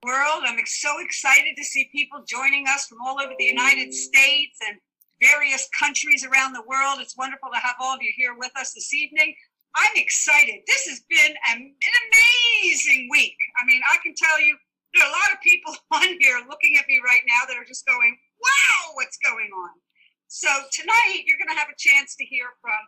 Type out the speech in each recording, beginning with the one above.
world. I'm so excited to see people joining us from all over the United States and various countries around the world. It's wonderful to have all of you here with us this evening. I'm excited. This has been an amazing week. I mean, I can tell you there are a lot of people on here looking at me right now that are just going, wow, what's going on? So tonight you're going to have a chance to hear from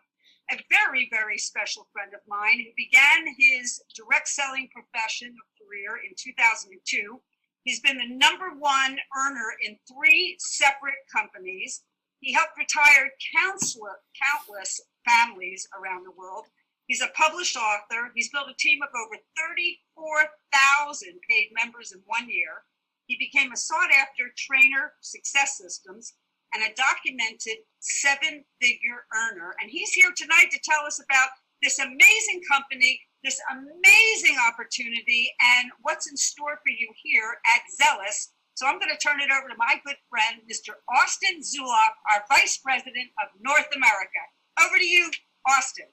a very, very special friend of mine who began his direct selling profession or career in 2002. He's been the #1 earner in 3 separate companies. He helped retire countless families around the world. He's a published author. He's built a team of over 34,000 paid members in 1 year. He became a sought-after trainer, Success Systems, and a documented 7-figure earner. And he's here tonight to tell us about this amazing company, this amazing opportunity, and what's in store for you here at Xellis. So I'm going to turn it over to my good friend, Mr. Austin Zuloff, our Vice President of North America. Over to you, Austin.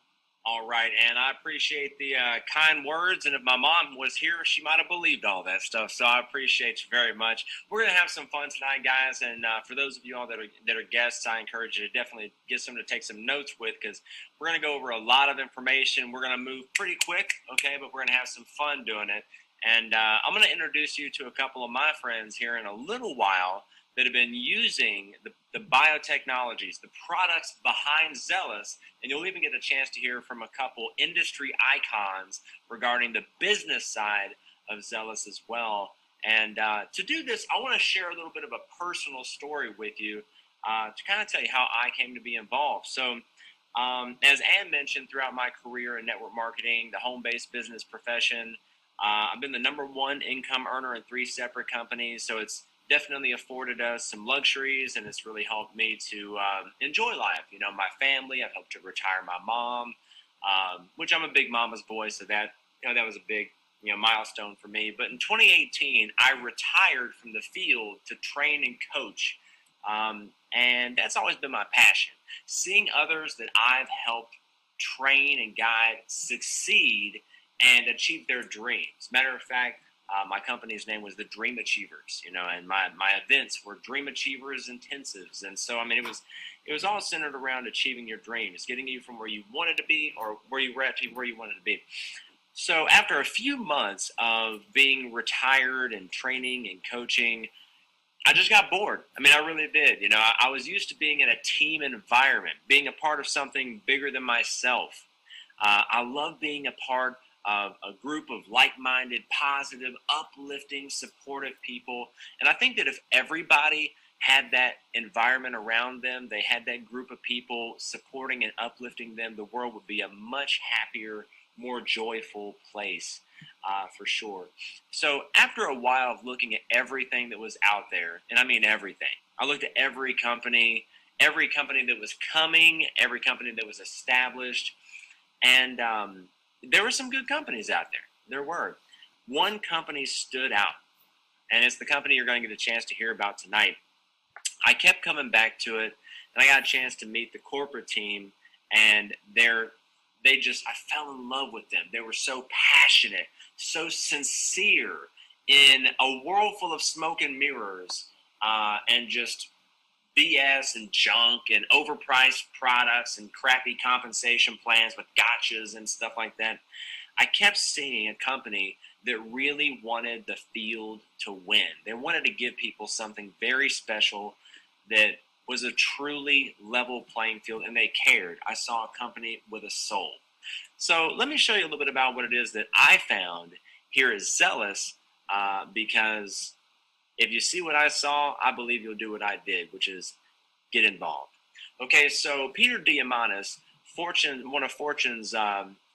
All right, and I appreciate the kind words, and if my mom was here, she might have believed all that stuff, so I appreciate you very much. We're going to have some fun tonight, guys, and for those of you all that are guests, I encourage you to definitely get some to take some notes with, because we're going to go over a lot of information. We're going to move pretty quick, okay, but we're going to have some fun doing it, and I'm going to introduce you to a couple of my friends here in a little while that have been using the biotechnologies, the products behind Xellis, and you'll even get a chance to hear from a couple industry icons regarding the business side of Xellis as well. And to do this, I want to share a little bit of a personal story with you to kind of tell you how I came to be involved. So as Ann mentioned, throughout my career in network marketing, the home-based business profession, I've been the #1 income earner in 3 separate companies, so it's definitely afforded us some luxuries, and it's really helped me to enjoy life. You know, my family, I've helped to retire my mom, which I'm a big mama's boy, so that, you know, that was a big, you know, milestone for me. But in 2018, I retired from the field to train and coach, and that's always been my passion. Seeing others that I've helped train and guide succeed and achieve their dreams. Matter of fact, my company's name was the Dream Achievers, you know, and my events were Dream Achievers Intensives. And so, I mean, it was all centered around achieving your dreams, getting you from where you wanted to be or where you were at to where you wanted to be. So after a few months of being retired and training and coaching, I just got bored. I mean, I really did. You know, I was used to being in a team environment, being a part of something bigger than myself. I love being a part of a group of like-minded, positive, uplifting, supportive people. And I think that if everybody had that environment around them, they had that group of people supporting and uplifting them, the world would be a much happier, more joyful place for sure. So after a while of looking at everything that was out there, and I mean everything, I looked at every company that was coming, every company that was established, and there were some good companies out there. There were. One company stood out, and it's the company you're going to get a chance to hear about tonight. I kept coming back to it, and I got a chance to meet the corporate team, and I fell in love with them. They were so passionate, so sincere in a world full of smoke and mirrors, and just BS and junk and overpriced products and crappy compensation plans with gotchas and stuff like that. I kept seeing a company that really wanted the field to win. They wanted to give people something very special that was a truly level playing field, and they cared. I saw a company with a soul. So let me show you a little bit about what it is that I found here at Xellis, because if you see what I saw, I believe you'll do what I did, which is get involved. Okay, so Peter Diamandis, one of Fortune's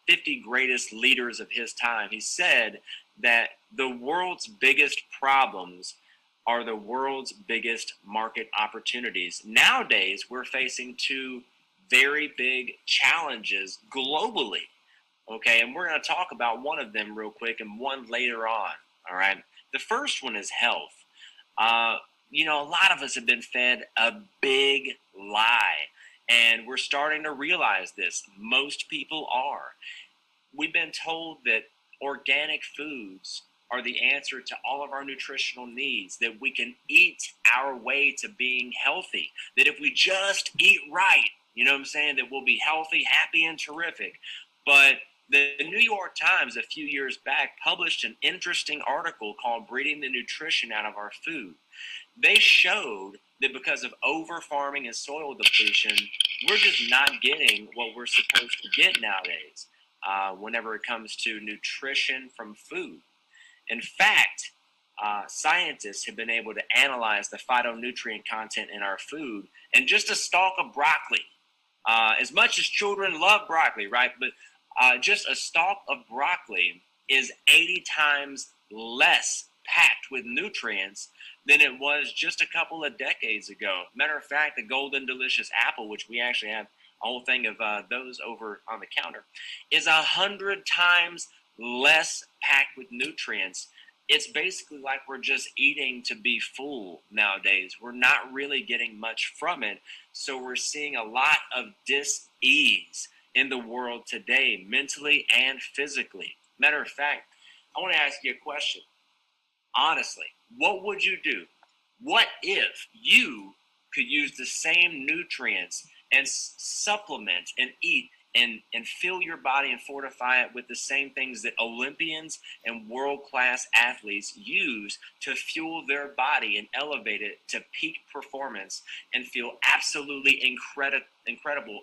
50 greatest leaders of his time, he said that the world's biggest problems are the world's biggest market opportunities. Nowadays, we're facing 2 very big challenges globally. Okay, and we're going to talk about one of them real quick and one later on. All right, the first one is health. You know, a lot of us have been fed a big lie, and we're starting to realize this. Most people are. We've been told that organic foods are the answer to all of our nutritional needs, that we can eat our way to being healthy, that if we just eat right, you know what I'm saying, that we'll be healthy, happy, and terrific. But the New York Times a few years back published an interesting article called Breeding the Nutrition Out of Our Food. They showed that because of over-farming and soil depletion, we're just not getting what we're supposed to get nowadays whenever it comes to nutrition from food. In fact, scientists have been able to analyze the phytonutrient content in our food, and just a stalk of broccoli, as much as children love broccoli, right? But just a stalk of broccoli is 80 times less packed with nutrients than it was just a couple of decades ago. Matter of fact, the Golden Delicious apple, which we actually have a whole thing of those over on the counter, is 100 times less packed with nutrients. It's basically like we're just eating to be full nowadays. We're not really getting much from it. So we're seeing a lot of dis-ease in the world today, mentally and physically. Matter of fact, I want to ask you a question. Honestly, what would you do? What if you could use the same nutrients and supplement and eat and fill your body and fortify it with the same things that Olympians and world-class athletes use to fuel their body and elevate it to peak performance and feel absolutely incredible,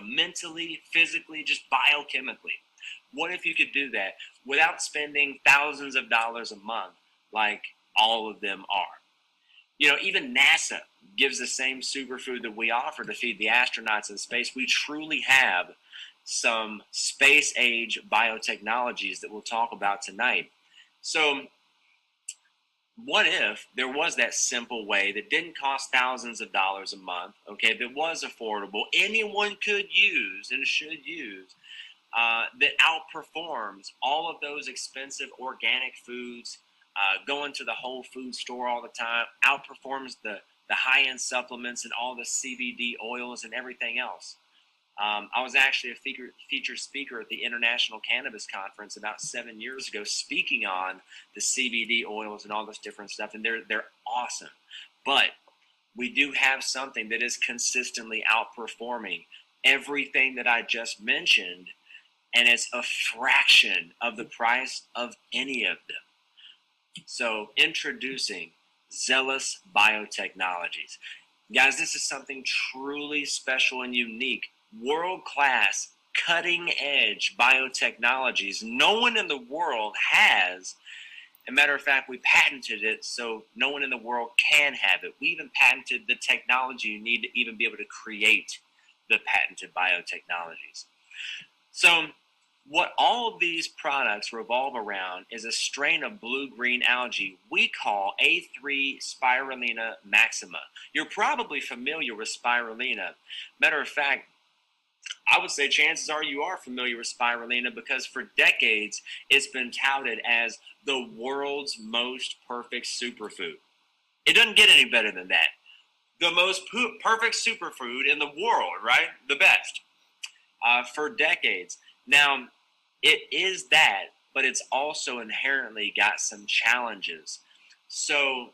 mentally, physically, just biochemically? What if you could do that without spending thousands of dollars a month like all of them are? Even NASA gives the same superfood that we offer to feed the astronauts in space. We truly have some space-age biotechnologies that we'll talk about tonight. So what if there was that simple way that didn't cost thousands of dollars a month, okay, that was affordable, anyone could use and should use, that outperforms all of those expensive organic foods, going to the Whole Food store all the time, outperforms the high-end supplements and all the CBD oils and everything else. I was actually a featured speaker at the International Cannabis Conference about 7 years ago, speaking on the CBD oils and all this different stuff, and they're awesome. But we do have something that is consistently outperforming everything that I just mentioned, and it's a fraction of the price of any of them. So introducing Xellis Biotechnologies. Guys, this is something truly special and unique. World-class, cutting-edge biotechnologies. No one in the world has. As a matter of fact, we patented it so no one in the world can have it. We even patented the technology you need to even be able to create the patented biotechnologies. So what all of these products revolve around is a strain of blue-green algae we call A3 Spirulina maxima. You're probably familiar with spirulina. Matter of fact, I would say chances are you are familiar with spirulina because for decades it's been touted as the world's most perfect superfood. It doesn't get any better than that. The most perfect superfood in the world, right? The best. For decades. Now, it is that, but it's also inherently got some challenges. So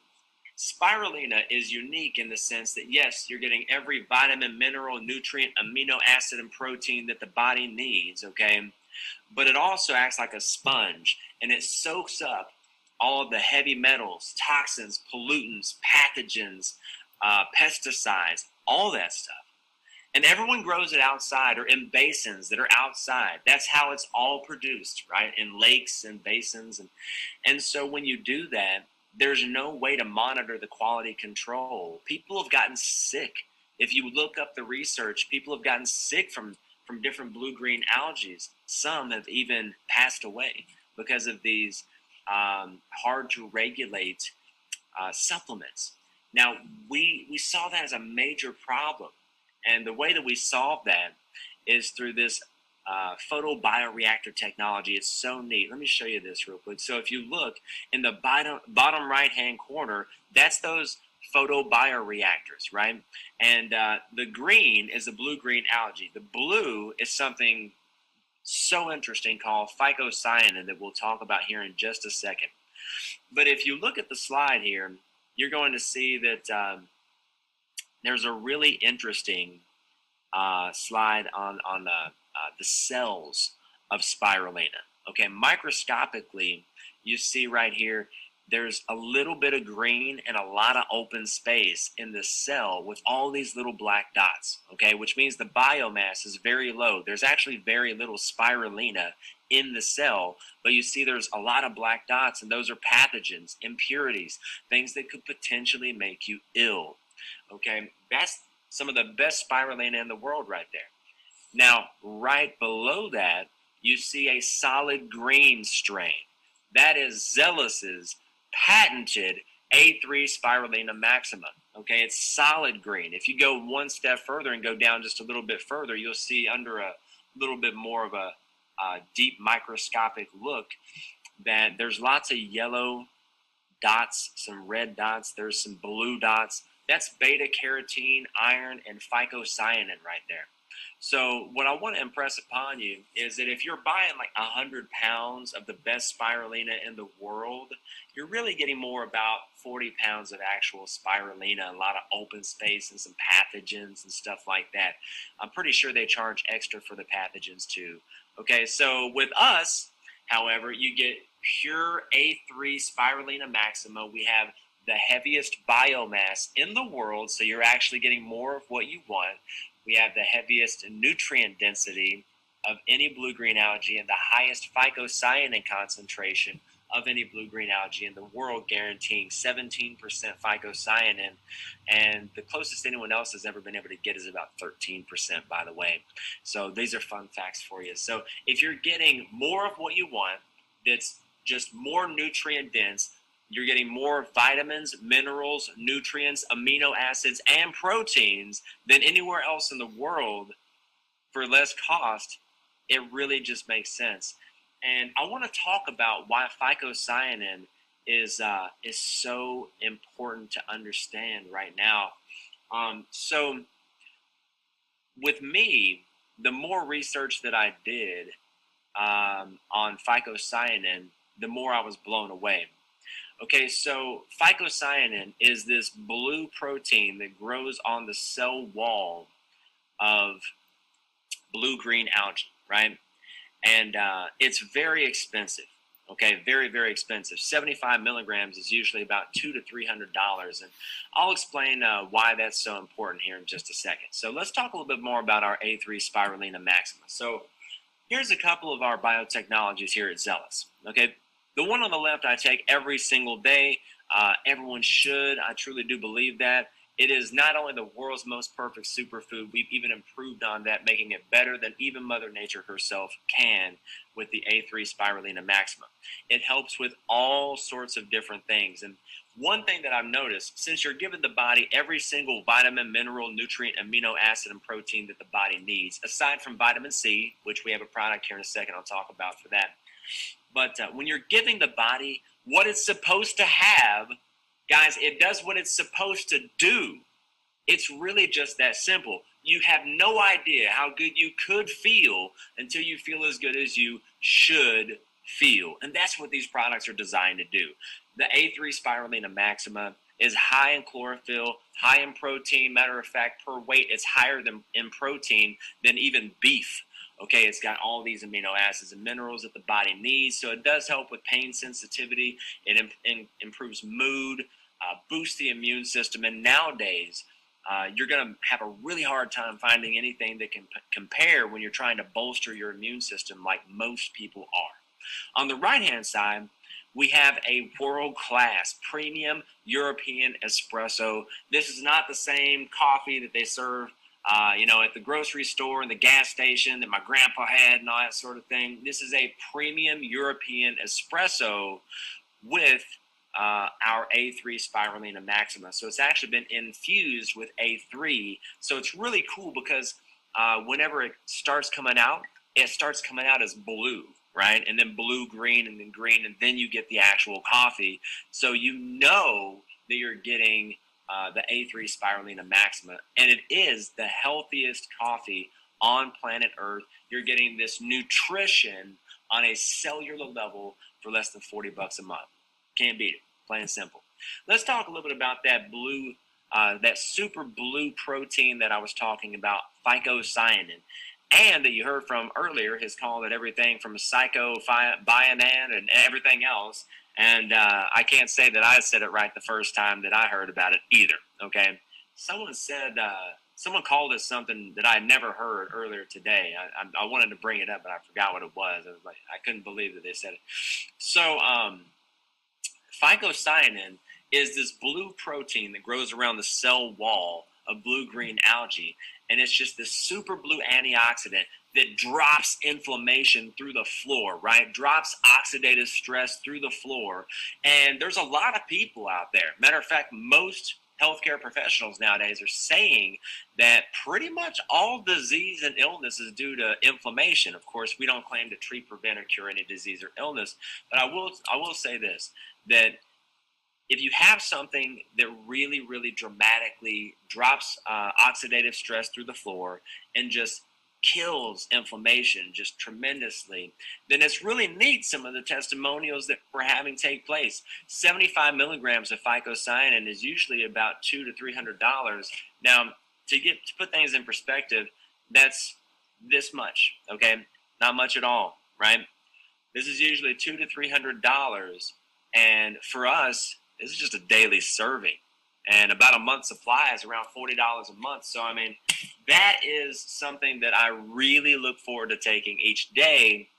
spirulina is unique in the sense that, yes, you're getting every vitamin, mineral, nutrient, amino acid, and protein that the body needs, okay? But it also acts like a sponge, and it soaks up all of the heavy metals, toxins, pollutants, pathogens, pesticides, all that stuff. And everyone grows it outside or in basins that are outside. That's how it's all produced, right? In lakes and basins. And so when you do that, there's no way to monitor the quality control. People have gotten sick. If you look up the research, people have gotten sick from different blue-green algae. Some have even passed away because of these hard to regulate supplements. Now, we saw that as a major problem. And the way that we solve that is through this photobioreactor technology. It's so neat. Let me show you this real quick. So if you look in the bottom right-hand corner, that's those photobioreactors, right? And the green is the blue-green algae. The blue is something so interesting called phycocyanin that we'll talk about here in just a second. But if you look at the slide here, you're going to see that there's a really interesting slide on the cells of spirulina. Okay, microscopically, you see right here, there's a little bit of green and a lot of open space in the cell with all these little black dots, okay, which means the biomass is very low. There's actually very little spirulina in the cell, but you see there's a lot of black dots, and those are pathogens, impurities, things that could potentially make you ill, okay? That's some of the best spirulina in the world right there. Now, right below that, you see a solid green strain. That is Xellis's patented A3 Spirulina maxima. Okay, it's solid green. If you go one step further and go down just a little bit further, you'll see under a little bit more of a deep microscopic look that there's lots of yellow dots, some red dots, there's some blue dots. That's beta carotene, iron, and phycocyanin right there. So what I want to impress upon you is that if you're buying like 100 pounds of the best spirulina in the world, you're really getting more about 40 pounds of actual spirulina, a lot of open space and some pathogens and stuff like that. I'm pretty sure they charge extra for the pathogens too. Okay, so with us, however, you get pure A3 Spirulina maxima. We have the heaviest biomass in the world, so you're actually getting more of what you want. We have the heaviest nutrient density of any blue-green algae and the highest phycocyanin concentration of any blue-green algae in the world, guaranteeing 17% phycocyanin. And the closest anyone else has ever been able to get is about 13%, by the way. So these are fun facts for you. So if you're getting more of what you want, that's just more nutrient dense, you're getting more vitamins, minerals, nutrients, amino acids, and proteins than anywhere else in the world for less cost, it really just makes sense. And I want to talk about why phycocyanin is so important to understand right now. So with me, the more research that I did on phycocyanin, the more I was blown away. Okay, so phycocyanin is this blue protein that grows on the cell wall of blue-green algae, right? And it's very expensive, okay, very, very expensive. 75 milligrams is usually about $200 to $300, and I'll explain why that's so important here in just a second. So let's talk a little bit more about our A3 Spirulina maxima. So here's a couple of our biotechnologies here at Xellis, okay? The one on the left I take every single day. Everyone should. I truly do believe that. It is not only the world's most perfect superfood, we've even improved on that, making it better than even Mother Nature herself can with the A3 Spirulina maxima. It helps with all sorts of different things. And one thing that I've noticed, since you're giving the body every single vitamin, mineral, nutrient, amino acid, and protein that the body needs, aside from vitamin C, which we have a product here in a second I'll talk about for that. But when you're giving the body what it's supposed to have, guys, it does what it's supposed to do. It's really just that simple. You have no idea how good you could feel until you feel as good as you should feel. And that's what these products are designed to do. The A3 Spirulina maxima is high in chlorophyll, high in protein. Matter of fact, per weight, it's higher in protein than even beef. Okay, it's got all these amino acids and minerals that the body needs, so it does help with pain sensitivity. It improves mood, boosts the immune system, and nowadays you're going to have a really hard time finding anything that can compare when you're trying to bolster your immune system like most people are. On the right-hand side, we have a world-class premium European espresso. This is not the same coffee that they serve at the grocery store and the gas station that my grandpa had and all that sort of thing. This is a premium European espresso with our A3 Spirulina maxima. So it's actually been infused with A3. So it's really cool because whenever it starts coming out as blue, right? And then blue, green, and then you get the actual coffee. So you know that you're getting the A3 Spirulina maxima, and it is the healthiest coffee on planet Earth. You're getting this nutrition on a cellular level for less than $40 a month. Can't beat it. Plain and simple. Let's talk a little bit about that blue, that super blue protein that I was talking about, phycocyanin. And that you heard from earlier, his call that everything from psychobionan and everything else. And I can't say that I said it right the first time that I heard about it either. Okay, someone said, someone called it something that I never heard earlier today. I wanted to bring it up, but I forgot what it was. I was like, I couldn't believe that they said it. So phycocyanin is this blue protein that grows around the cell wall of blue-green algae. And it's just this super blue antioxidant that drops inflammation through the floor, right? Drops oxidative stress through the floor. And there's a lot of people out there. Matter of fact, most healthcare professionals nowadays are saying that pretty much all disease and illness is due to inflammation. Of course, we don't claim to treat, prevent, or cure any disease or illness. But I will say this, that if you have something that really, really dramatically drops oxidative stress through the floor and just kills inflammation just tremendously, then it's really neat some of the testimonials that we're having take place. 75 milligrams of phycocyanin is usually about $200 to $300. Now, to put things in perspective, that's this much, okay? Not much at all, right? This is usually $200 to $300, and for us, this is just a daily serving, and about a month's supply is around $40 a month. So, I mean, that is something that I really look forward to taking each day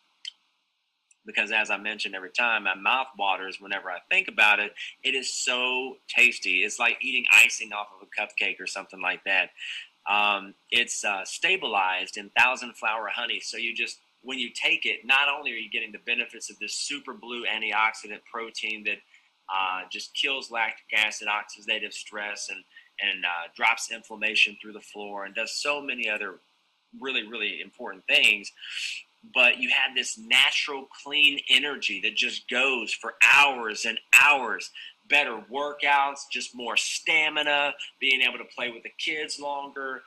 because, as I mentioned every time, my mouth waters whenever I think about it. It is so tasty. It's like eating icing off of a cupcake or something like that. It's stabilized in 1,000-flower honey. So you just, when you take it, not only are you getting the benefits of this super blue antioxidant protein that just kills lactic acid, oxidative stress, and drops inflammation through the floor, and does so many other really, really important things. But you have this natural, clean energy that just goes for hours and hours. Better workouts, just more stamina, being able to play with the kids longer,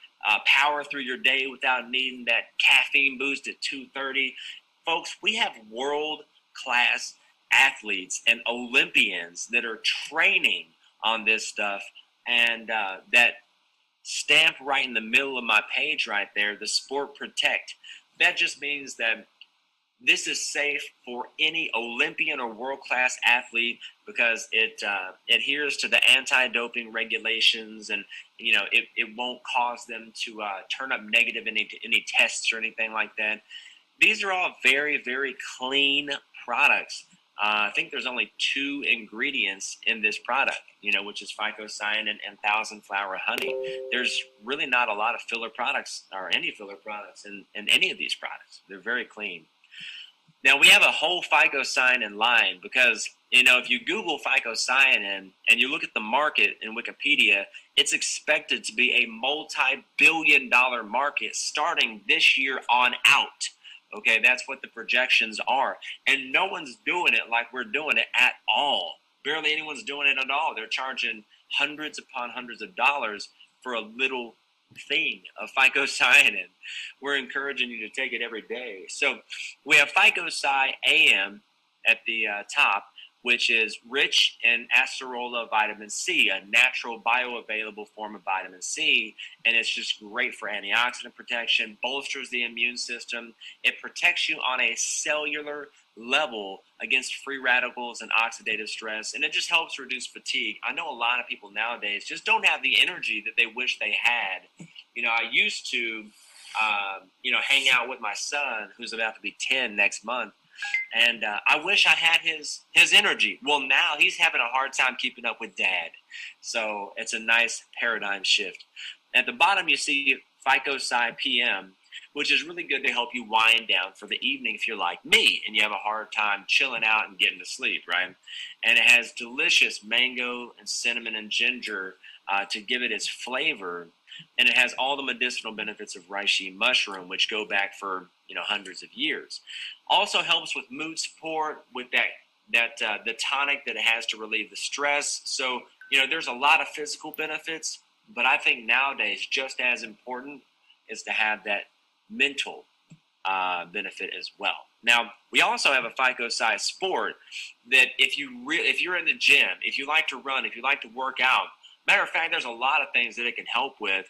power through your day without needing that caffeine boost at 2:30. Folks, we have world-class athletes and Olympians that are training on this stuff, and that stamp right in the middle of my page right there, the Sport Protect, that just means that this is safe for any Olympian or world-class athlete because it adheres to the anti-doping regulations, and it won't cause them to turn up negative in any tests or anything like that. These are all very, very clean products. I think there's only 2 ingredients in this product, which is phycocyanin and 1,000-flower honey. There's really not a lot of filler products or any filler products in any of these products. They're very clean. Now, we have a whole phycocyanin line because, if you Google phycocyanin and you look at the market in Wikipedia, it's expected to be a multi-billion-dollar market starting this year on out. Okay, that's what the projections are. And no one's doing it like we're doing it at all. Barely anyone's doing it at all. They're charging hundreds upon hundreds of dollars for a little thing of phycocyanin. We're encouraging you to take it every day. So we have Phycocy AM at the top, which is rich in acerola vitamin C, a natural bioavailable form of vitamin C, and it's just great for antioxidant protection, bolsters the immune system. It protects you on a cellular level against free radicals and oxidative stress, and it just helps reduce fatigue. I know a lot of people nowadays just don't have the energy that they wish they had. I used to, hang out with my son, who's about to be 10 next month, and I wish I had his energy. Well, now he's having a hard time keeping up with Dad. So it's a nice paradigm shift. At the bottom, you see Phycocy PM, which is really good to help you wind down for the evening if you're like me and you have a hard time chilling out and getting to sleep, right? And it has delicious mango and cinnamon and ginger to give it its flavor. And it has all the medicinal benefits of reishi mushroom, which go back for hundreds of years. Also helps with mood support, with the tonic that it has to relieve the stress. So there's a lot of physical benefits, but I think nowadays just as important is to have that mental benefit as well. Now, we also have a phyco-sized sport that if you're in the gym, if you like to run, if you like to work out, matter of fact, there's a lot of things that it can help with.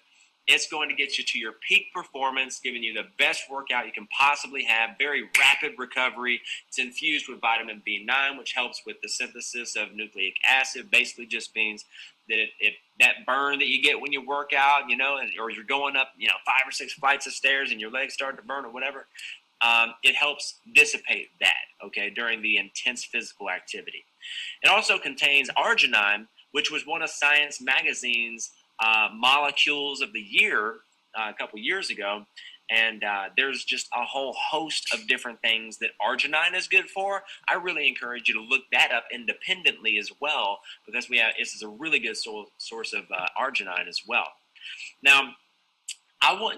It's going to get you to your peak performance, giving you the best workout you can possibly have, very rapid recovery. It's infused with vitamin B9, which helps with the synthesis of nucleic acid. Basically just means that that burn that you get when you work out, or you're going up, 5 or 6 flights of stairs and your legs start to burn or whatever, it helps dissipate that, okay, during the intense physical activity. It also contains arginine, which was one of Science Magazine's molecules of the year a couple years ago. And there's just a whole host of different things that arginine is good for. I really encourage you to look that up independently as well, because this is a really good source of arginine as well. Now,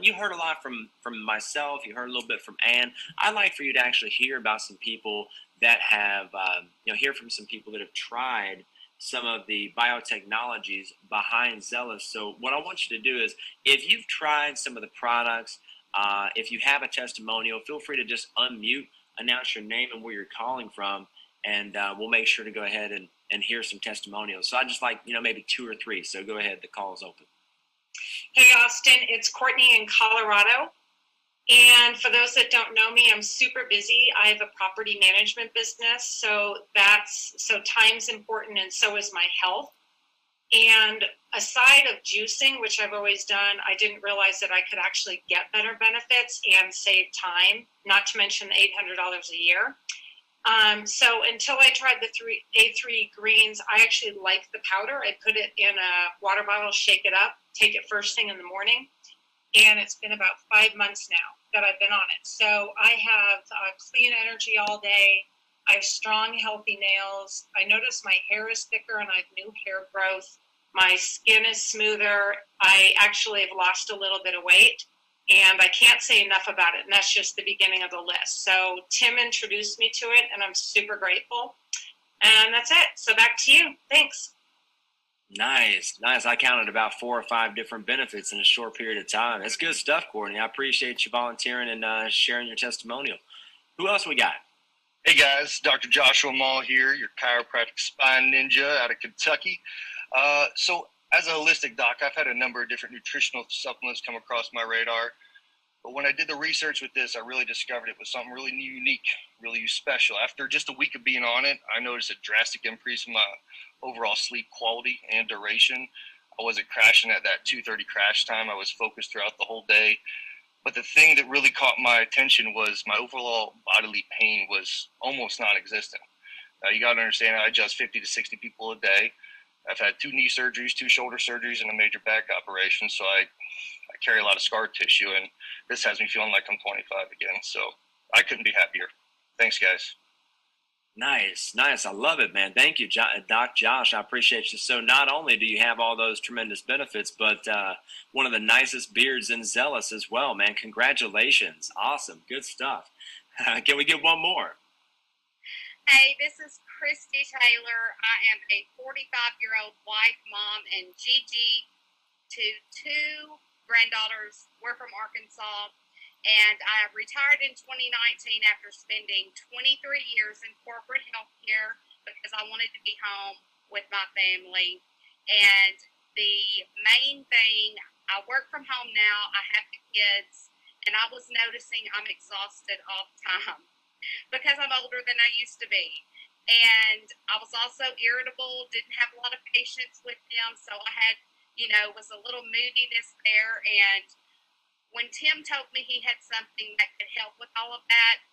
you heard a lot from myself. You heard a little bit from Ann. I'd like for you to actually hear about some people that have, hear from some people that have tried some of the biotechnologies behind Xellis. So what I want you to do is, if you've tried some of the products, if you have a testimonial, feel free to just unmute, announce your name and where you're calling from, and we'll make sure to go ahead and hear some testimonials. So I just like, maybe 2 or 3. So go ahead. The call is open. Hey, Austin, it's Courtney in Colorado. And for those that don't know me, I'm super busy. I have a property management business, so time's important, and so is my health. And aside of juicing, which I've always done, I didn't realize that I could actually get better benefits and save time, not to mention the $800 a year. So until I tried the A3 greens, I actually like the powder. I put it in a water bottle, shake it up, take it first thing in the morning. And it's been about 5 months now that I've been on it. So I have clean energy all day. I have strong, healthy nails. I notice my hair is thicker and I have new hair growth. My skin is smoother. I actually have lost a little bit of weight. And I can't say enough about it. And that's just the beginning of the list. So Tim introduced me to it, and I'm super grateful. And that's it. So back to you. Thanks. Nice. I counted about 4 or 5 different benefits in a short period of time. That's good stuff, Courtney. I appreciate you volunteering and sharing your testimonial. Who else we got? Hey guys, Dr. Joshua Mall here, your chiropractic spine ninja out of Kentucky. So as a holistic doc, I've had a number of different nutritional supplements come across my radar. But when I did the research with this, I really discovered it was something really unique, really special. After just a week of being on it, I noticed a drastic increase in my overall sleep quality and duration. I wasn't crashing at that 2:30 crash time. I was focused throughout the whole day. But the thing that really caught my attention was my overall bodily pain was almost non-existent. Now, you got to understand, I adjust 50 to 60 people a day. I've had 2 knee surgeries, 2 shoulder surgeries, and a major back operation. So I carry a lot of scar tissue, and this has me feeling like I'm 25 again. So I couldn't be happier. Thanks, guys. Nice. I love it, man. Thank you, Doc Josh. I appreciate you. So not only do you have all those tremendous benefits, but one of the nicest beards in Xellis as well, man. Congratulations. Awesome. Good stuff. Can we get one more? Hey, this is Christy Taylor. I am a 45-year-old wife, mom, and Gigi to 2 granddaughters. We're from Arkansas. And I retired in 2019 after spending 23 years in corporate healthcare because I wanted to be home with my family. And the main thing, I work from home now. I have the kids. And I was noticing I'm exhausted all the time because I'm older than I used to be. And I was also irritable, didn't have a lot of patience with them. So I had, was a little moodiness there. And when Tim told me he had something that could help with all of that,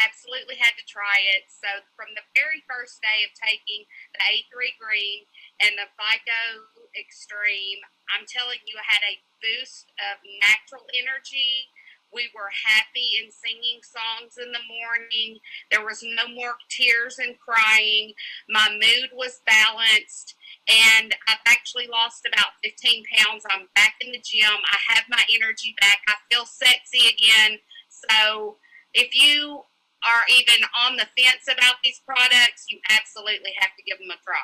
absolutely had to try it. So from the very first day of taking the A3 Green and the Phyco Extreme, I'm telling you, I had a boost of natural energy. We were happy and singing songs in the morning. There was no more tears and crying. My mood was balanced. And I've actually lost about 15 pounds. I'm back in the gym. I have my energy back. I feel sexy again. So if you are even on the fence about these products, you absolutely have to give them a try.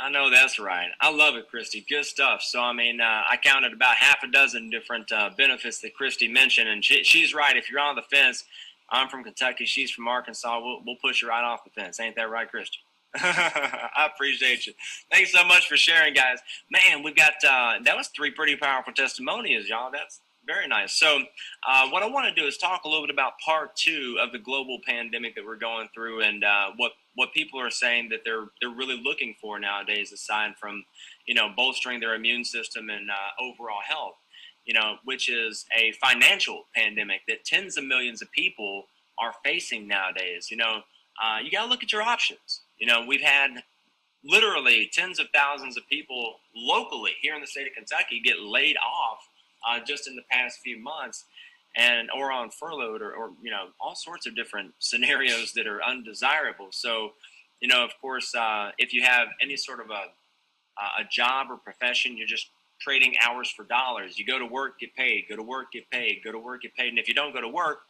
I know that's right. I love it, Christy. Good stuff. So, I mean, I counted about half a dozen different benefits that Christy mentioned, and she's right. If you're on the fence, I'm from Kentucky. She's from Arkansas. We'll push you right off the fence. Ain't that right, Christy? I appreciate you. Thanks so much for sharing, guys. Man, we've got that was 3 pretty powerful testimonials, y'all. That's very nice. So what I want to do is talk a little bit about part 2 of the global pandemic that we're going through, and what people are saying that they're really looking for nowadays, aside from, bolstering their immune system and overall health, which is a financial pandemic that tens of millions of people are facing nowadays. You got to look at your options. We've had literally tens of thousands of people locally here in the state of Kentucky get laid off just in the past few months, or on furloughed, or all sorts of different scenarios that are undesirable. So, of course, if you have any sort of a job or profession, you're just trading hours for dollars. You go to work, get paid, go to work, get paid, go to work, get paid. And if you don't go to work,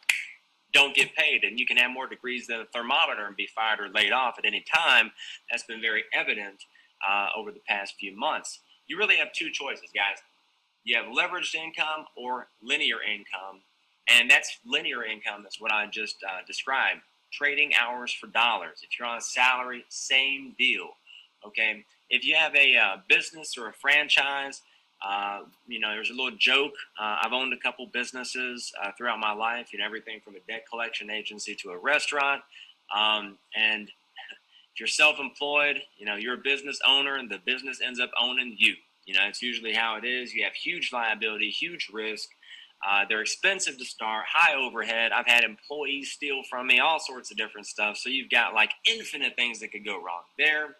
don't get paid. And you can have more degrees than a thermometer and be fired or laid off at any time. That's been very evident over the past few months. You really have 2 choices, guys. You have leveraged income or linear income. And that's linear income. That's what I just described. Trading hours for dollars. If you're on a salary, same deal. Okay. If you have a business or a franchise, there's a little joke. I've owned a couple businesses throughout my life, everything from a debt collection agency to a restaurant. And if you're self-employed, you're a business owner and the business ends up owning you. It's usually how it is. You have huge liability, huge risk. They're expensive to start, high overhead. I've had employees steal from me, all sorts of different stuff. So you've got like infinite things that could go wrong there.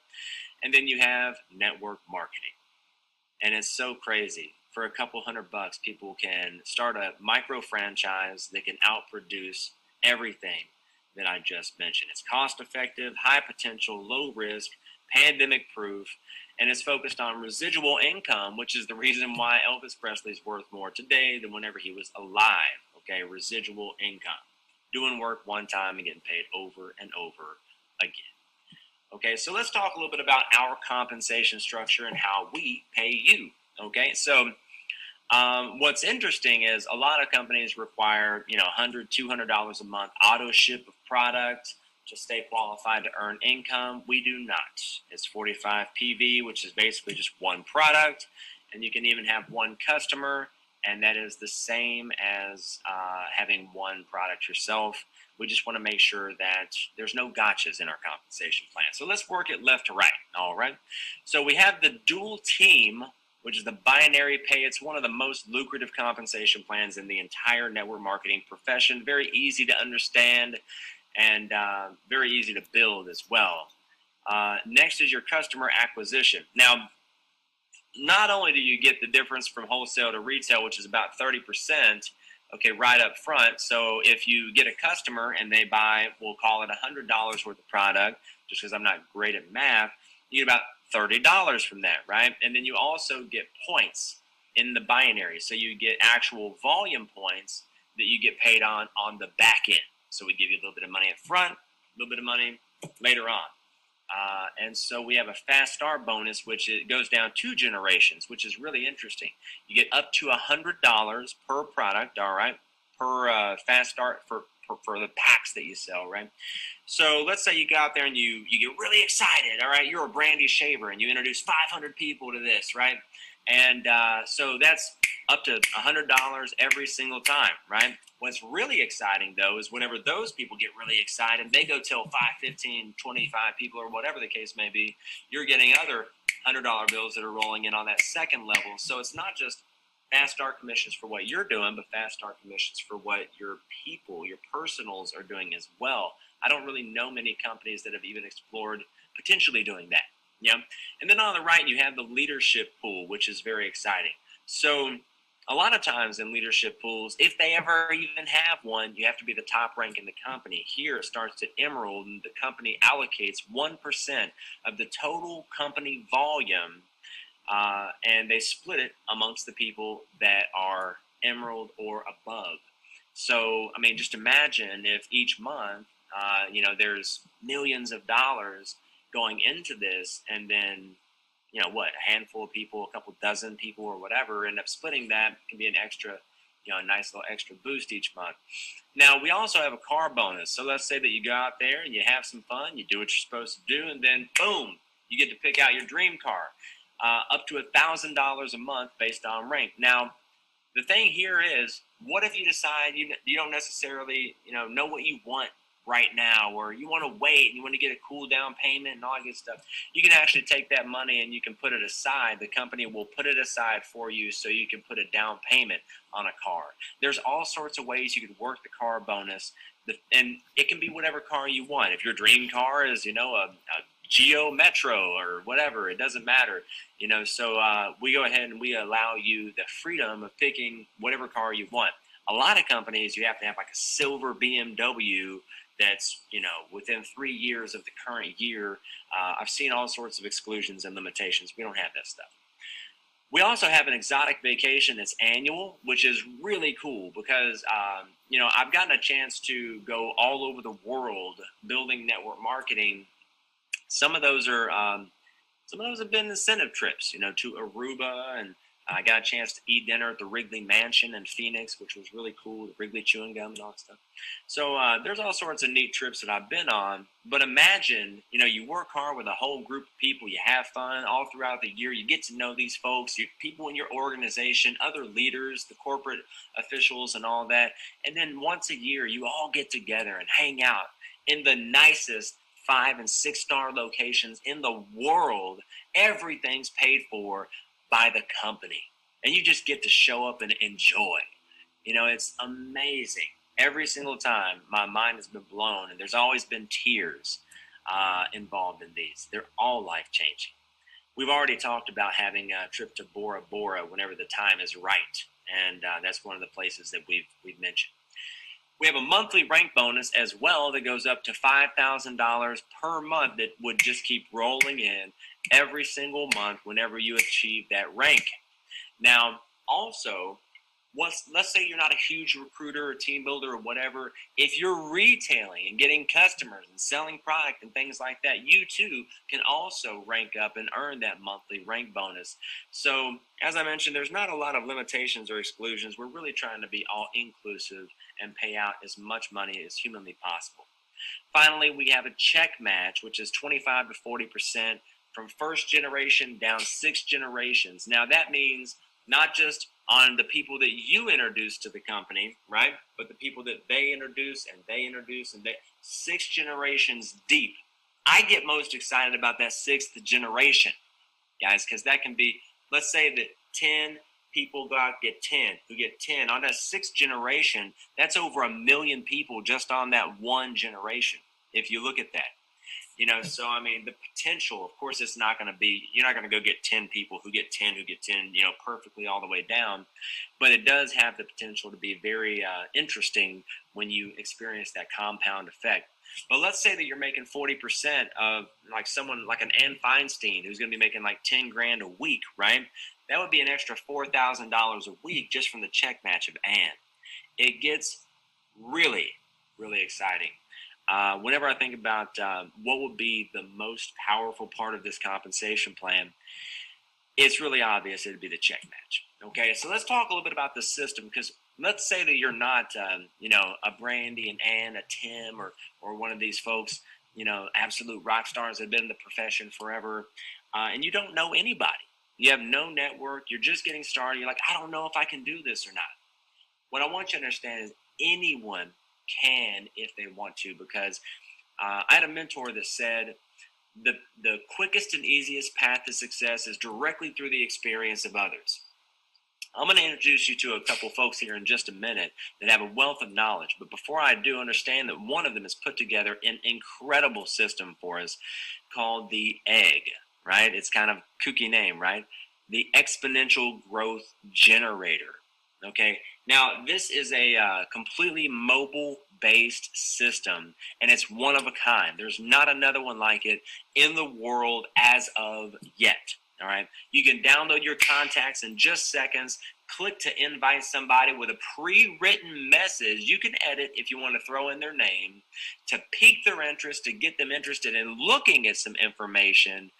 And then you have network marketing. And it's so crazy. For a couple $100, people can start a micro franchise that can outproduce everything that I just mentioned. It's cost effective, high potential, low risk, pandemic proof, and it's focused on residual income, which is the reason why Elvis Presley's worth more today than whenever he was alive. Okay, residual income. Doing work one time and getting paid over and over again. Okay, so let's talk a little bit about our compensation structure and how we pay you. Okay, so what's interesting is a lot of companies require, $100, $200 a month auto ship of product to stay qualified to earn income. We do not. It's 45 PV, which is basically just one product, and you can even have one customer, and that is the same as having one product yourself. We just want to make sure that there's no gotchas in our compensation plan. So let's work it left to right, all right? So we have the dual team, which is the binary pay. It's one of the most lucrative compensation plans in the entire network marketing profession. Very easy to understand and very easy to build as well. Next is your customer acquisition. Now, not only do you get the difference from wholesale to retail, which is about 30%, okay, right up front. So if you get a customer and they buy, we'll call it $100 worth of product, just because I'm not great at math, you get about $30 from that, right? And then you also get points in the binary. So you get actual volume points that you get paid on the back end. So we give you a little bit of money up front, a little bit of money later on. And so we have a fast start bonus, which it goes down 2 generations, which is really interesting. You get up to $100 per product, all right, per fast start for the packs that you sell, right? So let's say you go out there and you get really excited, all right? You're a brandy shaver and you introduce 500 people to this, right? And so that's up to $100 every single time, right? What's really exciting, though, is whenever those people get really excited, they go tell 5, 15, 25 people or whatever the case may be, you're getting other $100 bills that are rolling in on that second level. So it's not just fast start commissions for what you're doing, but fast start commissions for what your people, your personals are doing as well. I don't really know many companies that have even explored potentially doing that. Yeah. And then on the right, you have the leadership pool, which is very exciting. So a lot of times in leadership pools, if they ever even have one, you have to be the top rank in the company. Here it starts at Emerald, and the company allocates 1% of the total company volume, and they split it amongst the people that are Emerald or above. So, I mean, just imagine if each month, there's millions of dollars going into this, and then a handful of people, a couple dozen people or whatever, end up splitting that. It can be an extra, a nice little extra boost each month. Now, we also have a car bonus. So let's say that you go out there and you have some fun, you do what you're supposed to do, and then boom, you get to pick out your dream car, up to $1,000 a month based on rank. Now, the thing here is, what if you decide you don't necessarily, know what you want right now, or you want to wait and you want to get a cool down payment and all that good stuff? You can actually take that money and you can put it aside. The company will put it aside for you so you can put a down payment on a car. There's all sorts of ways you could work the car bonus, and it can be whatever car you want. If your dream car is, a Geo Metro or whatever, it doesn't matter. So we go ahead and we allow you the freedom of picking whatever car you want. A lot of companies, you have to have like a silver BMW that's, within 3 years of the current year. I've seen all sorts of exclusions and limitations. We don't have that stuff. We also have an exotic vacation that's annual, which is really cool because, I've gotten a chance to go all over the world building network marketing. Some of those have been incentive trips, to Aruba, and I got a chance to eat dinner at the Wrigley Mansion in Phoenix, which was really cool, the Wrigley chewing gum and all that stuff. So there's all sorts of neat trips that I've been on. But imagine, you work hard with a whole group of people, you have fun all throughout the year, you get to know these folks, people in your organization, other leaders, the corporate officials and all that. And then once a year, you all get together and hang out in the nicest 5- and 6-star locations in the world. Everything's paid for by the company, and you just get to show up and enjoy. It's amazing. Every single time, my mind has been blown, and there's always been tears involved in these. They're all life-changing. We've already talked about having a trip to Bora Bora whenever the time is right, and that's one of the places that we've mentioned. We have a monthly rank bonus as well that goes up to $5,000 per month that would just keep rolling in every single month whenever you achieve that rank. Now, also, let's say you're not a huge recruiter or team builder or whatever. If you're retailing and getting customers and selling product and things like that, you too can also rank up and earn that monthly rank bonus. So, as I mentioned, there's not a lot of limitations or exclusions. We're really trying to be all inclusive and pay out as much money as humanly possible. Finally, we have a check match, which is 25 to 40% from first generation down 6 generations. Now, that means not just on the people that you introduce to the company, right? But the people that they introduce and they introduce, and they 6 generations deep. I get most excited about that 6th generation, guys, because that can be, let's say that 10 people go out and get 10, who get 10. On that 6th generation, that's over 1 million people just on that one generation, if you look at that. So I mean, the potential, of course, it's not going to be, you're not going to go get 10 people who get 10, perfectly all the way down. But it does have the potential to be very interesting when you experience that compound effect. But let's say that you're making 40% of like someone like an Ann Feinstein, who's going to be making like 10 grand a week, right? That would be an extra $4,000 a week just from the check match of Ann. It gets really, really exciting. Whenever I think about what would be the most powerful part of this compensation plan, it's really obvious it'd be the check match. Okay, so let's talk a little bit about the system, because let's say that you're not, a Brandy, an Ann, a Tim, or one of these folks, absolute rock stars that have been in the profession forever, and you don't know anybody. You have no network. You're just getting started. You're like, I don't know if I can do this or not. What I want you to understand is anyone can if they want to, because I had a mentor that said the quickest and easiest path to success is directly through the experience of others. I'm going to introduce you to a couple folks here in just a minute that have a wealth of knowledge. But before I do, understand that one of them has put together an incredible system for us called the EGG, right? It's kind of a kooky name, right? The Exponential Growth Generator. Okay, now this is a completely mobile-based system, and it's one of a kind. There's not another one like it in the world as of yet. All right, you can download your contacts in just seconds. Click to invite somebody with a pre-written message. You can edit if you want to throw in their name to pique their interest, to get them interested in looking at some information.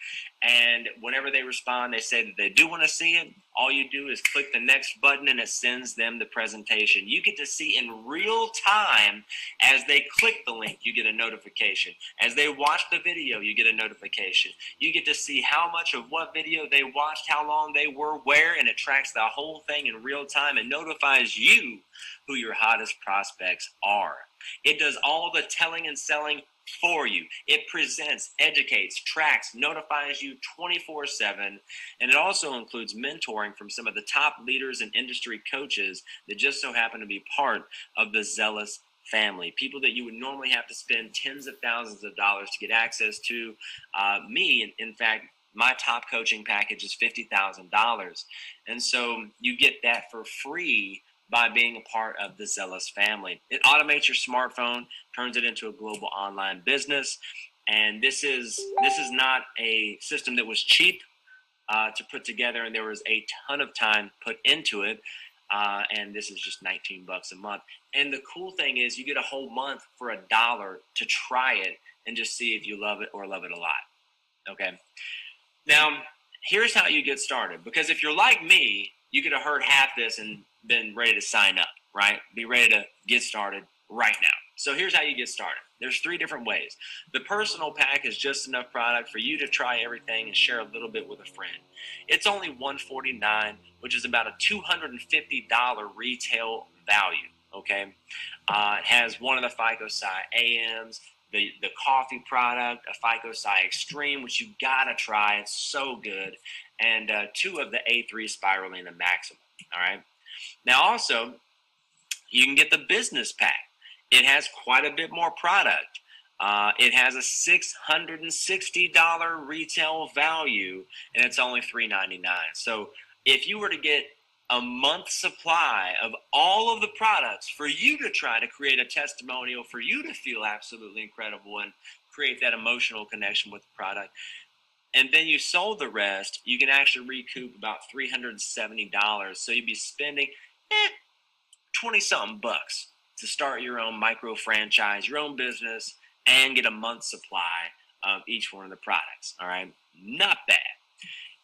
And whenever they respond, they say that they do want to see it. All you do is click the next button and it sends them the presentation. You get to see in real time as they click the link, you get a notification. As they watch the video, you get a notification. You get to see how much of what video they watched, how long they were, where, and it tracks the whole thing in real time and notifies you who your hottest prospects are. It does all the telling and selling for you. It presents, educates, tracks, notifies you 24/7, and it also includes mentoring from some of the top leaders and industry coaches that just so happen to be part of the Xellis family. People that you would normally have to spend tens of thousands of dollars to get access to. Me, in fact, my top coaching package is $50,000, and so you get that for free by being a part of the Xellis family. It automates your smartphone, turns it into a global online business. And this is not a system that was cheap to put together, and there was a ton of time put into it. And this is just $19 a month. And the cool thing is you get a whole month for $1 to try it and just see if you love it or love it a lot. Okay. Now, here's how you get started. Because if you're like me, you could have heard half this and been ready to sign up, right? Be ready to get started right now. So here's how you get started. There's 3 different ways. The personal pack is just enough product for you to try everything and share a little bit with a friend. It's only $149, which is about a $250 retail value, okay? It has one of the FICO-Sci AMs, the coffee product, a FICO-Sci Extreme, which you gotta try. It's so good. And 2 of the A3 Spirulina Maximum, all right? Now, also, you can get the business pack. It has quite a bit more product. It has a $660 retail value, and it's only $399. So if you were to get a month's supply of all of the products for you to try to create a testimonial, for you to feel absolutely incredible and create that emotional connection with the product, and then you sold the rest, you can actually recoup about $370. So you'd be spending 20-something bucks to start your own micro franchise, your own business, and get a month's supply of each one of the products. All right, not bad.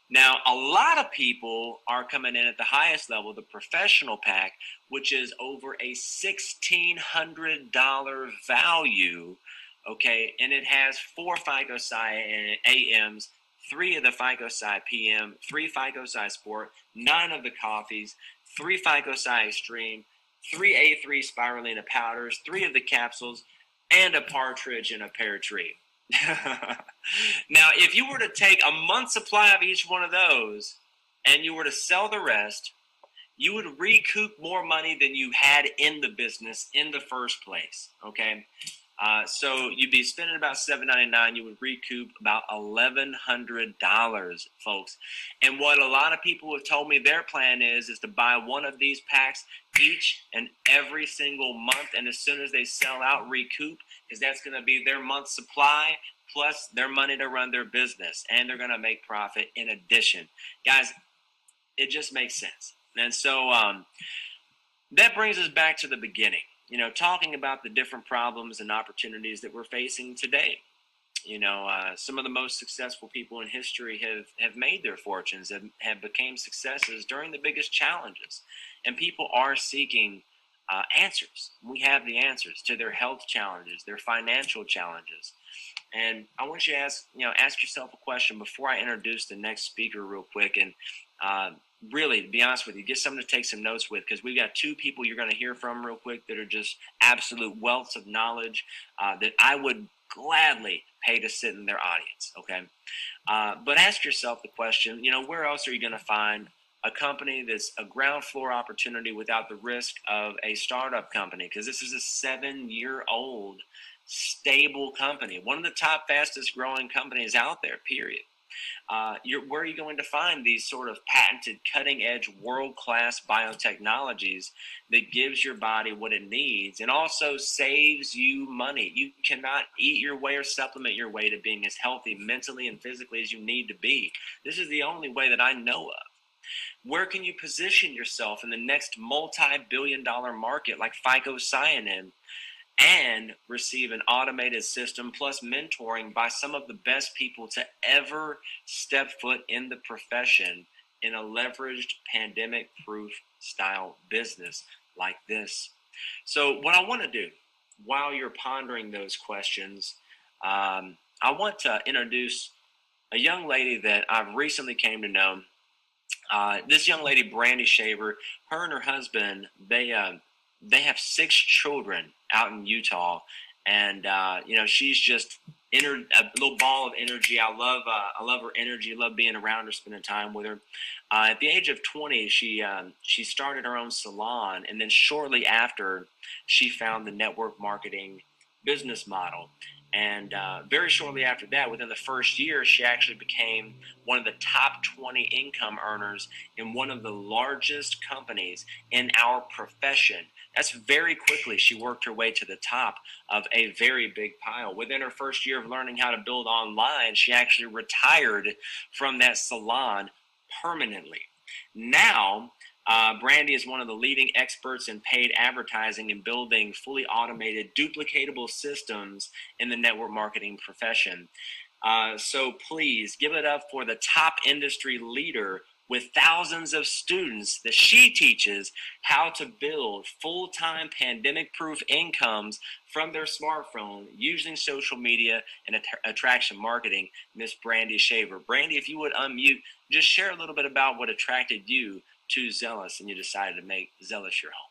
Now, a lot of people are coming in at the highest level, the professional pack, which is over a $1,600 value. Okay, and it has 4 FICO-Sci AMs, 3 of the FICO-Sci PM, 3 FICO-Sci Sport, 9 of the coffees, 3 FICO-Sci Extreme, 3 A3 Spirulina powders, 3 of the capsules, and a partridge in a pear tree. Now, if you were to take a month's supply of each one of those and you were to sell the rest, you would recoup more money than you had in the business in the first place, okay? So you'd be spending about $799. You would recoup about $1,100, folks. And what a lot of people have told me their plan is to buy one of these packs each and every single month. And as soon as they sell out, recoup, because that's going to be their month's supply plus their money to run their business. And they're going to make profit in addition. Guys, it just makes sense. And so that brings us back to the beginning. You know, talking about the different problems and opportunities that we're facing today. You know, some of the most successful people in history have made their fortunes, have became successes during the biggest challenges. And people are seeking answers. We have the answers to their health challenges, their financial challenges. And I want you to ask yourself a question before I introduce the next speaker real quick. And really, to be honest with you, get someone to take some notes with, because we've got 2 people you're going to hear from real quick that are just absolute wealths of knowledge that I would gladly pay to sit in their audience, okay? But ask yourself the question, where else are you going to find a company that's a ground floor opportunity without the risk of a startup company? Because this is a 7-year-old stable company, one of the top fastest growing companies out there, period. Where are you going to find these sort of patented, cutting-edge, world-class biotechnologies that gives your body what it needs and also saves you money? You cannot eat your way or supplement your way to being as healthy mentally and physically as you need to be. This is the only way that I know of. Where can you position yourself in the next multi-billion-dollar market like FICO-Sci and receive an automated system plus mentoring by some of the best people to ever step foot in the profession in a leveraged pandemic-proof style business like this. So what I want to do while you're pondering those questions, I want to introduce a young lady that I've recently came to know. This young lady, Brandy Shaver, her and her husband, they have 6 children out in Utah, and she's just a little ball of energy. I love her energy. Love being around her, spending time with her. At the age of 20, she started her own salon, and then shortly after, she found the network marketing business model. And very shortly after that, within the first year, she actually became one of the top 20 income earners in one of the largest companies in our profession. That's very quickly. She worked her way to the top of a very big pile. Within her first year of learning how to build online, she actually retired from that salon permanently. Now, Brandy is one of the leading experts in paid advertising and building fully automated, duplicatable systems in the network marketing profession. So please give it up for the top industry leader with thousands of students that she teaches how to build full-time pandemic-proof incomes from their smartphone using social media and attraction marketing, Miss Brandy Shaver. Brandy, if you would unmute, just share a little bit about what attracted you to Xellis and you decided to make Xellis your home.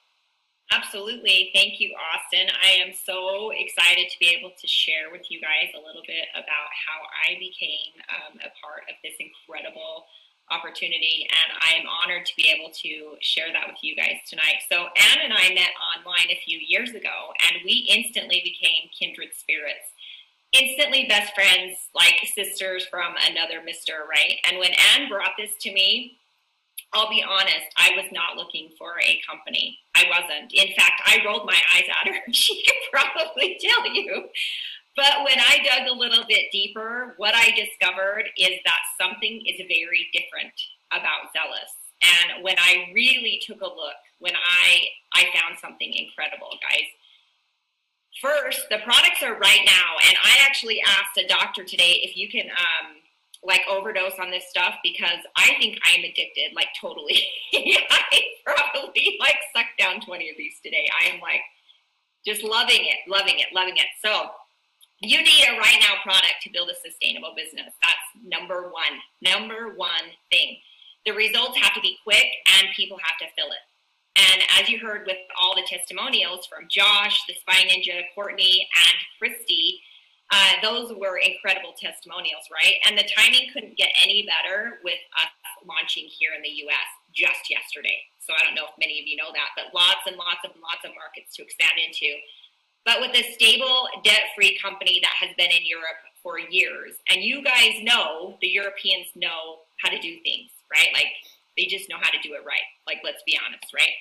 Absolutely. Thank you, Austin. I am so excited to be able to share with you guys a little bit about how I became a part of this incredible opportunity, and I am honored to be able to share that with you guys tonight. So Ann and I met online a few years ago, and we instantly became kindred spirits. Instantly best friends, like sisters from another mister, right? And when Ann brought this to me, I'll be honest, I was not looking for a company. I wasn't. In fact, I rolled my eyes at her. She could probably tell you. But when I dug a little bit deeper, what I discovered is that something is very different about Xellis. And when I really took a look, when I found something incredible, guys. First, the products are right now, and I actually asked a doctor today if you can overdose on this stuff, because I think I'm addicted, like totally. I probably sucked down 20 of these today. I am just loving it. So you need a right now product to build a sustainable business. That's number one thing. The results have to be quick and people have to fill it. And as you heard with all the testimonials from Josh, the Spy Ninja, Courtney, and Christy, those were incredible testimonials, right? And the timing couldn't get any better with us launching here in the U.S. just yesterday. So I don't know if many of you know that, but lots and lots of markets to expand into. But with a stable, debt-free company that has been in Europe for years, and you guys know, the Europeans know how to do things, right? They just know how to do it right. Let's be honest, right?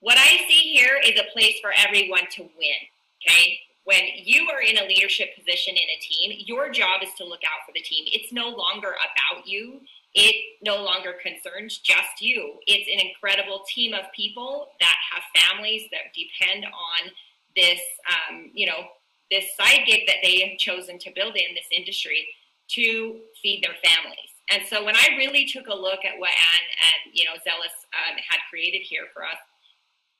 What I see here is a place for everyone to win, okay? When you are in a leadership position in a team, your job is to look out for the team. It's no longer about you. It no longer concerns just you. It's an incredible team of people that have families that depend on this, this side gig that they have chosen to build in this industry to feed their families. And so when I really took a look at what Ann and Xellis had created here for us,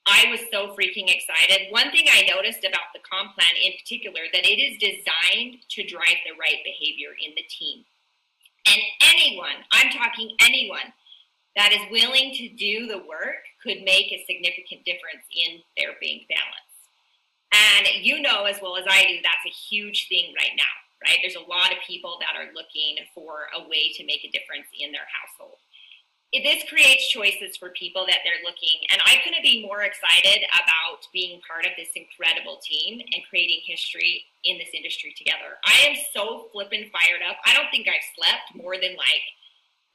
I was so freaking excited. One thing I noticed about the comp plan in particular, that it is designed to drive the right behavior in the team. And anyone, I'm talking anyone, that is willing to do the work could make a significant difference in their bank balance. And you know as well as I do, that's a huge thing right now, right? There's a lot of people that are looking for a way to make a difference in their household. This creates choices for people that they're looking, and I couldn't be more excited about being part of this incredible team and creating history in this industry together. I am so flippin' fired up. I don't think I've slept more than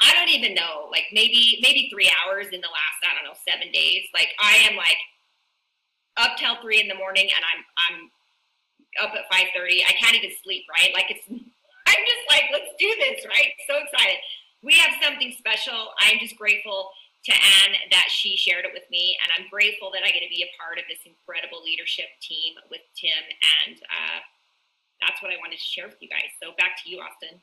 I don't even know, maybe 3 hours in the last, 7 days. I am up till 3 in the morning, and I'm up at 5:30. I can't even sleep, right? I'm just let's do this, right? So excited. We have something special. I'm just grateful to Anne that she shared it with me, and I'm grateful that I get to be a part of this incredible leadership team with Tim, and that's what I wanted to share with you guys. So back to you, Austin.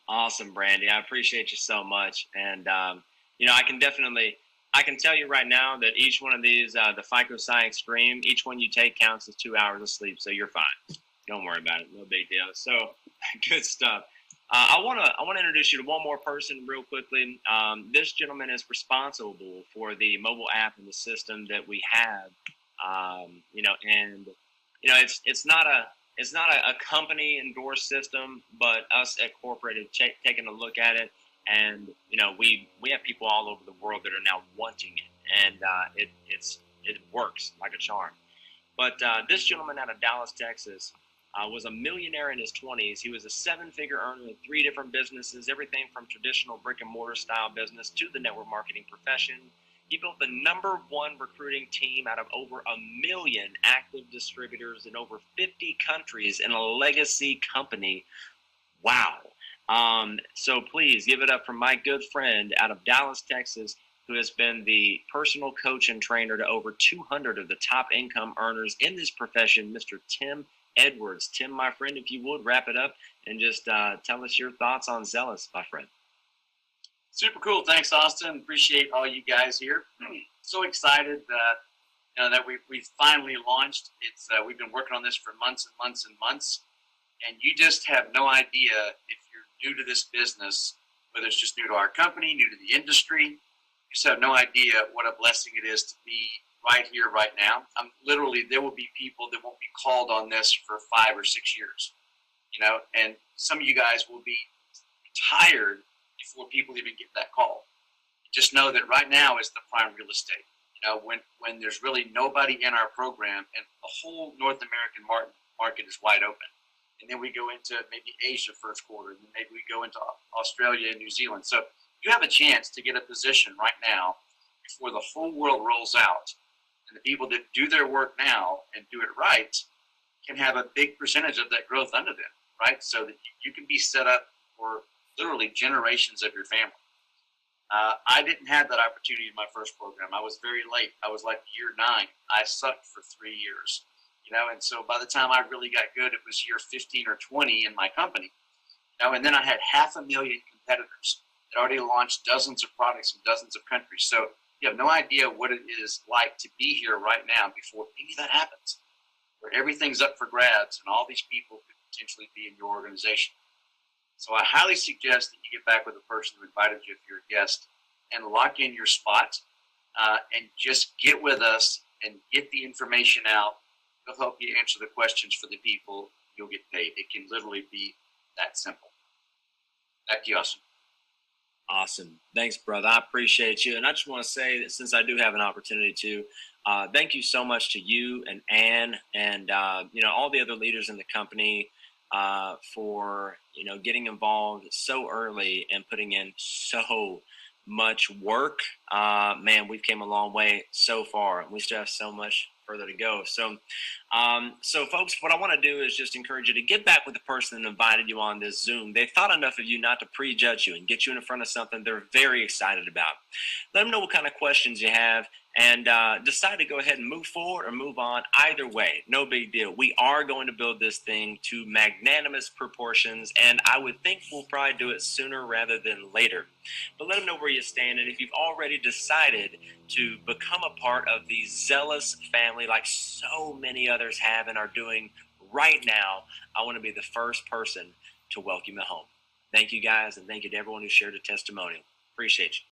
Awesome, Brandy. I appreciate you so much, and I can tell you right now that each one of these, the FICO-Sci Extreme, each one you take counts as 2 hours of sleep, so you're fine. Don't worry about it. No big deal. So good stuff. I want to introduce you to one more person real quickly. This gentleman is responsible for the mobile app and the system that we have. It's not a company endorsed system, but us at corporate have taken a look at it, and we have people all over the world that are now wanting it, and it works like a charm. But this gentleman out of Dallas, Texas, was a millionaire in his 20s. He was a 7-figure earner in 3 different businesses, everything from traditional brick-and-mortar style business to the network marketing profession. He built the #1 recruiting team out of over 1 million active distributors in over 50 countries in a legacy company. Wow. So please give it up for my good friend out of Dallas, Texas, who has been the personal coach and trainer to over 200 of the top income earners in this profession, Mr. Tim Edwards. Tim, my friend, if you would wrap it up and just tell us your thoughts on Xellis, my friend. Super cool. Thanks, Austin. Appreciate all you guys here. So excited that we finally launched. We've been working on this for months and months and months, and you just have no idea if you're new to this business, whether it's just new to our company, new to the industry. You just have no idea what a blessing it is to be right here, right now. There will be people that won't be called on this for 5 or 6 years, and some of you guys will be retired before people even get that call. Just know that right now is the prime real estate. When there's really nobody in our program and the whole North American market is wide open. And then we go into maybe Asia first quarter, and then maybe we go into Australia and New Zealand. So you have a chance to get a position right now before the whole world rolls out. And the people that do their work now and do it right can have a big percentage of that growth under them, right? So that you can be set up for literally generations of your family. I didn't have that opportunity in my first program. I was very late. I was like year 9. I sucked for 3 years, and so by the time I really got good, it was year 15 or 20 in my company. And then I had 500,000 competitors that already launched dozens of products in dozens of countries. So you have no idea what it is like to be here right now before any of that happens, where everything's up for grabs and all these people could potentially be in your organization. So I highly suggest that you get back with the person who invited you if you're a guest and lock in your spot and just get with us and get the information out. We'll help you answer the questions for the people. You'll get paid. It can literally be that simple. Back to you, Austin. Awesome. Thanks, brother. I appreciate you. And I just want to say that since I do have an opportunity to, thank you so much to you and Anne and, all the other leaders in the company for, getting involved so early and putting in so much work. Man, we've came a long way so far, and we still have so much further to go. So folks, what I want to do is just encourage you to get back with the person that invited you on this Zoom. They thought enough of you not to prejudge you and get you in front of something they're very excited about. Let them know what kind of questions you have and decide to go ahead and move forward or move on. Either way, no big deal. We are going to build this thing to magnanimous proportions, and I would think we'll probably do it sooner rather than later. But let them know where you stand, and if you've already decided to become a part of the Xellis family like so many others have and are doing right now, I want to be the first person to welcome you home. Thank you guys, and thank you to everyone who shared a testimonial. Appreciate you.